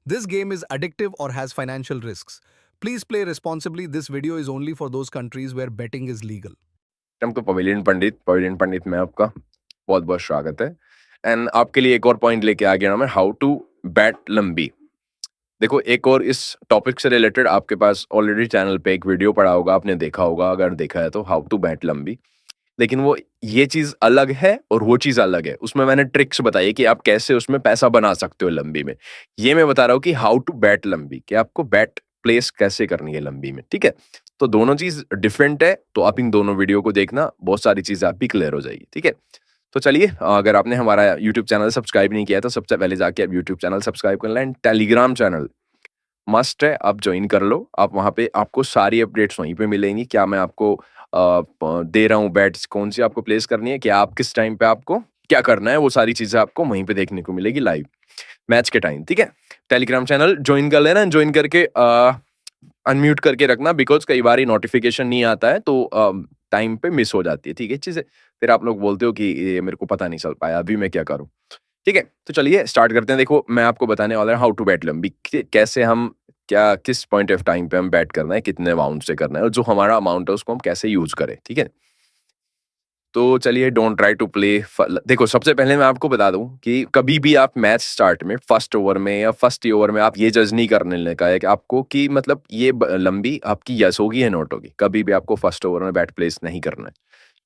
This game is addictive or has financial risks. Please play responsibly. This video is only for those countries where betting is legal. तो pavilion पंडित में आपका बहुत बहुत स्वागत है। And आपके लिए एक और पॉइंट लेके आ गया मैं, हाउ टू बैट लंबी। देखो, एक और इस टॉपिक से रिलेटेड आपके पास ऑलरेडी चैनल पे एक वीडियो पड़ा होगा, आपने देखा होगा, अगर देखा है तो, हाउ टू बैट लंबी। लेकिन वो ये चीज अलग है और वो चीज अलग है। उसमें मैंने ट्रिक्स बताई कि आप कैसे उसमें पैसा बना सकते हो लंबी में। ये मैं बता रहा हूँ कि हाउ टू बैट लंबी, कि आपको बैट प्लेस कैसे करनी है लंबी में। ठीक है, तो दोनों चीज डिफरेंट है, तो आप इन दोनों वीडियो को देखना, बहुत सारी चीजें आपकी क्लियर हो जाएगी। ठीक है, तो चलिए, अगर आपने हमारा यूट्यूब चैनल सब्सक्राइब नहीं किया तो सबसे पहले जाके आप यूट्यूब चैनल सब्सक्राइब कर लें। टेलीग्राम चैनल मस्ट है, आप ज्वाइन कर लो। आप वहाँ पे आपको सारी अपडेट्स वहीं पे मिलेंगी। क्या मैं आपको दे रहा हूँ बैट्स, कौन सी आपको प्लेस करनी है, क्या आप किस टाइम पे आपको क्या करना है, वो सारी चीजें आपको वहीं पे देखने को मिलेगी लाइव मैच के टाइम। ठीक है, टेलीग्राम चैनल ज्वाइन कर लेना। ज्वाइन करके अनम्यूट करके रखना, बिकॉज कई बार नोटिफिकेशन नहीं आता है तो टाइम पे मिस हो जाती है। ठीक है, चीजें फिर आप लोग बोलते हो कि ये मेरे को पता नहीं चल पाया, अभी मैं क्या करूं। ठीक है, तो चलिए स्टार्ट करते हैं। देखो, मैं आपको बताने वाला हूं हाउ टू बैट लंबी, कैसे हम क्या किस पॉइंट ऑफ टाइम पे हम बैट करना है, कितने अमाउंट से करना है, और जो हमारा अमाउंट है उसको हम कैसे यूज करें। ठीक है, तो चलिए, डोंट ट्राई टू प्ले। देखो, सबसे पहले मैं आपको बता दूं कि कभी भी आप मैच स्टार्ट में फर्स्ट ओवर में या फर्स्ट ओवर में आप ये जज नहीं करने लगा है कि आपको कि मतलब ये लंबी आपकी यस होगी या नॉट होगी। कभी भी आपको फर्स्ट ओवर में बैट प्लेस नहीं करना है।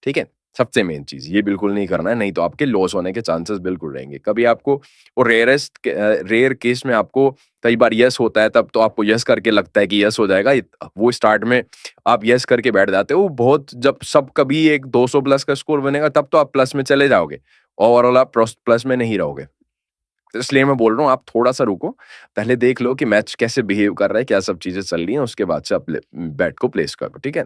ठीक है, सबसे मेन चीज ये बिल्कुल नहीं करना है, नहीं तो आपके लॉस होने के चांसेस बिल्कुल रहेंगे। कभी आपको, और रेयर केस में आपको कई बार यस होता है, तब तो आपको यस करके लगता है कि यस हो जाएगा, वो स्टार्ट में आप यस करके बैठ जाते हो। बहुत जब सब कभी एक 200 प्लस का स्कोर बनेगा तब तो आप प्लस में चले जाओगे, ओवरऑल आप प्लस में नहीं रहोगे। तो इसलिए मैं बोल रहा हूँ, आप थोड़ा सा रुको, पहले देख लो कि मैच कैसे बिहेव कर रहा है, क्या सब चीजें चल रही हैं, उसके बाद से आप बैट को प्लेस करो। ठीक है,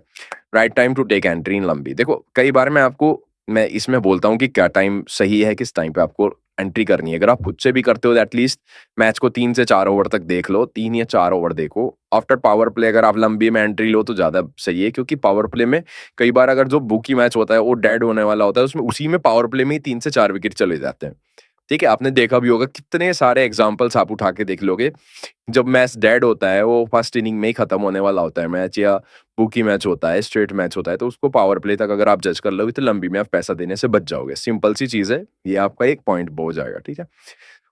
right time to take entry in लंबी। देखो, कई बार मैं इसमें बोलता हूँ कि क्या टाइम सही है, किस टाइम पे आपको एंट्री करनी है। अगर आप खुद से भी करते हो तो एटलीस्ट मैच को 3 से 4 ओवर तक देख लो, 3 या 4 ओवर देखो। आफ्टर पावर प्ले अगर आप लंबी में एंट्री लो तो ज्यादा सही है, क्योंकि पावर प्ले में कई बार अगर जो बुकी मैच होता है वो डेड होने वाला होता है, उसमें उसी में पावर प्ले में ही 3 से 4 विकेट चले जाते हैं। ठीक है, आपने देखा भी होगा, कितने सारे एग्जाम्पल्स आप उठा के देख लोगे, जब मैच डेड होता है, वो फर्स्ट इनिंग में ही खत्म होने वाला होता है मैच, या बुकी मैच होता है, स्ट्रेट मैच होता है, तो उसको पावर प्ले तक अगर आप जज कर लोगे तो लंबी में आप पैसा देने से बच जाओगे। सिंपल सी चीज है, ये आपका एक पॉइंट हो जाएगा। ठीक है,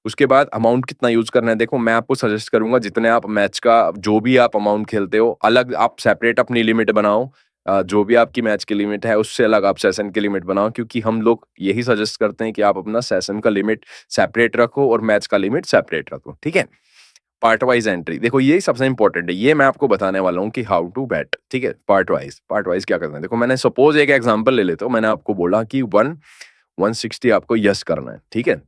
उसके बाद अमाउंट कितना यूज करना है। देखो, मैं आपको सजेस्ट करूंगा, जितने आप मैच का जो भी आप अमाउंट खेलते हो, अलग आप सेपरेट अपनी लिमिट बनाओ। जो भी आपकी मैच की लिमिट है उससे अलग आप सेशन की लिमिट बनाओ, क्योंकि हम लोग यही सजेस्ट करते हैं कि आप अपना सेशन का लिमिट सेपरेट रखो और मैच का लिमिट सेपरेट रखो। ठीक है, पार्ट वाइज एंट्री, देखो ये सबसे इंपॉर्टेंट है, ये मैं आपको बताने वाला हूँ कि हाउ टू बैट। ठीक है, पार्ट वाइज क्या करना है। देखो, मैंने सपोज एक एग्जांपल ले लेता हूँ, मैंने आपको बोला कि 160 आपको यस करना है। ठीक है,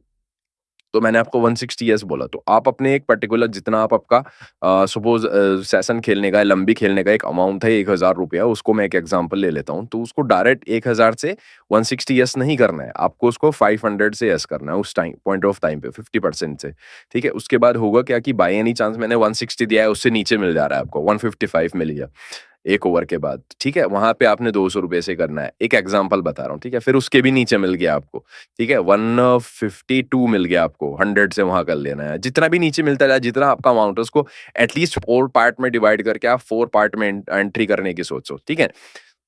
तो मैंने आपको 160 यस बोला, तो आप अपने एक पर्टिकुलर, जितना आप आपका सपोज सेशन खेलने का, लंबी खेलने का एक अमाउंट है 1000 रुपया, उसको मैं एक एग्जांपल ले लेता हूँ, तो उसको डायरेक्ट 1000 से 160 यस नहीं करना है, आपको उसको 500 से यस करना है उस टाइम पॉइंट ऑफ टाइम पे 50% से। ठीक है, उसके बाद होगा क्या कि बाय एनी चांस मैंने 160 दिया है, उससे नीचे मिल जा रहा है आपको 155 मिल गया एक ओवर के बाद। ठीक है, वहां पे आपने 200 रुपए से करना है, एक एग्जांपल बता रहा हूँ। ठीक है, फिर उसके भी नीचे मिल गया आपको। ठीक है, 152 मिल गया आपको, 100 से वहां कर लेना है। जितना भी नीचे मिलता है, जितना आपका अमाउंट है, उसको एटलीस्ट 4 पार्ट में डिवाइड करके आप 4 पार्ट में एंट्री करने की सोचो। ठीक है,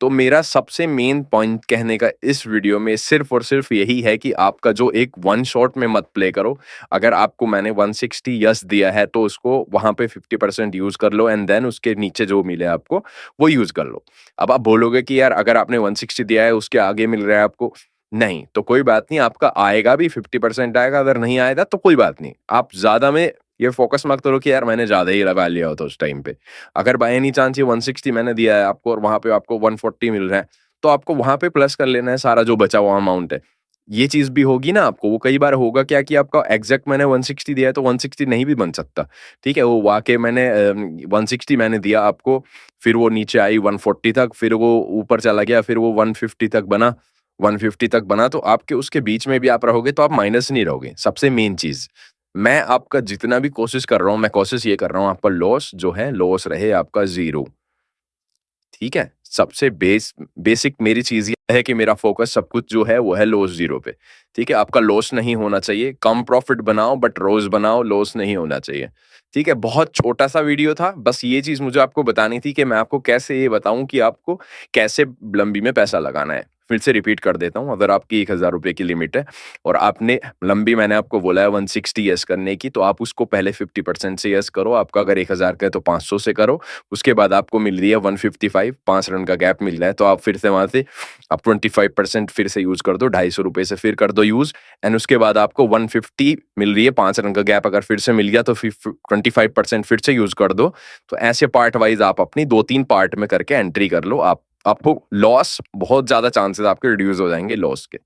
तो मेरा सबसे मेन पॉइंट कहने का इस वीडियो में सिर्फ और सिर्फ यही है कि आपका जो एक वन शॉट में मत प्ले करो। अगर आपको मैंने 160 यस दिया है तो उसको वहां पे 50% यूज कर लो, एंड देन उसके नीचे जो मिले आपको वो यूज कर लो। अब आप बोलोगे कि यार, अगर आपने 160 दिया है, उसके आगे मिल रहा है आपको, नहीं तो कोई बात नहीं, आपका आएगा भी 50% आएगा, अगर नहीं आएगा तो कोई बात नहीं। आप ज्यादा में ये फोकस मत करो कि यार मैंने ज्यादा ही लगा लिया होता उस टाइम पे। अगर बाय एनी चांस ये 160 मैंने दिया है आपको और वहां पे आपको 140 मिल रहा है, तो आपको वहां पे प्लस कर लेना है सारा जो बचा हुआ अमाउंट है। ये चीज भी होगी ना आपको, वो कई बार होगा क्या कि आपका एग्जैक्ट मैंने 160 दिया है तो 160 नहीं भी बन सकता। ठीक है, वो वाकई मैंने 160 मैंने दिया आपको, फिर वो नीचे आई 140 तक, फिर वो ऊपर चला गया, फिर वो 150 तक बना, 150 तक बना, तो आपके उसके बीच में भी आप रहोगे तो आप माइनस नहीं रहोगे। सबसे मेन चीज, मैं आपका जितना भी कोशिश कर रहा हूं, मैं कोशिश ये कर रहा हूं आपका लॉस जो है, लॉस रहे आपका 0। ठीक है, सबसे बेसिक मेरी चीज ये है कि मेरा फोकस सब कुछ जो है वो है लॉस 0 पे। ठीक है, आपका लॉस नहीं होना चाहिए, कम प्रॉफिट बनाओ बट रोज बनाओ, लॉस नहीं होना चाहिए। ठीक है, बहुत छोटा सा वीडियो था, बस ये चीज मुझे आपको बतानी थी कि मैं आपको कैसे ये बताऊं कि आपको कैसे लंबी में पैसा लगाना है। फिर से रिपीट कर देता हूं, अगर आपकी 1000 रुपए की लिमिट है और आपने लंबी, मैंने आपको बोला है 160 यस करने की, तो आप उसको पहले 50% से यस करो। आपका अगर 1000 का है तो 500 से करो। उसके बाद आपको मिल रही है 155, 5 रन का गैप मिल रहा है, तो आप फिर से वहां से आप 25% फिर से यूज कर दो, 250 रुपए से फिर कर दो यूज। एंड उसके बाद आपको 150 मिल रही है, 5 रन का गैप अगर फिर से मिल गया तो 25% फिर से यूज कर दो। तो ऐसे पार्ट वाइज आप अपनी 2-3 पार्ट में करके एंट्री कर लो। आपको लॉस, बहुत ज्यादा चांसेस आपके रिड्यूस हो जाएंगे लॉस के।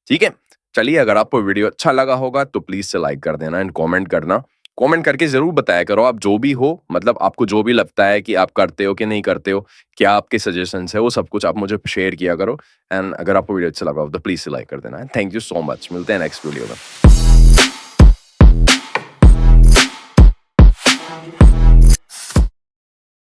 ठीक है, चलिए, अगर आपको वीडियो अच्छा लगा होगा तो प्लीज से लाइक कर देना एंड कमेंट करना। कमेंट करके जरूर बताया करो आप जो भी हो, मतलब आपको जो भी लगता है कि आप करते हो कि नहीं करते हो, क्या आपके सजेशंस है, वो सब कुछ आप मुझे शेयर किया करो। एंड अगर आपको वीडियो अच्छा लगा हो तो प्लीज से लाइक कर देना। थैंक यू सो मच, मिलते हैं नेक्स्ट वीडियो में।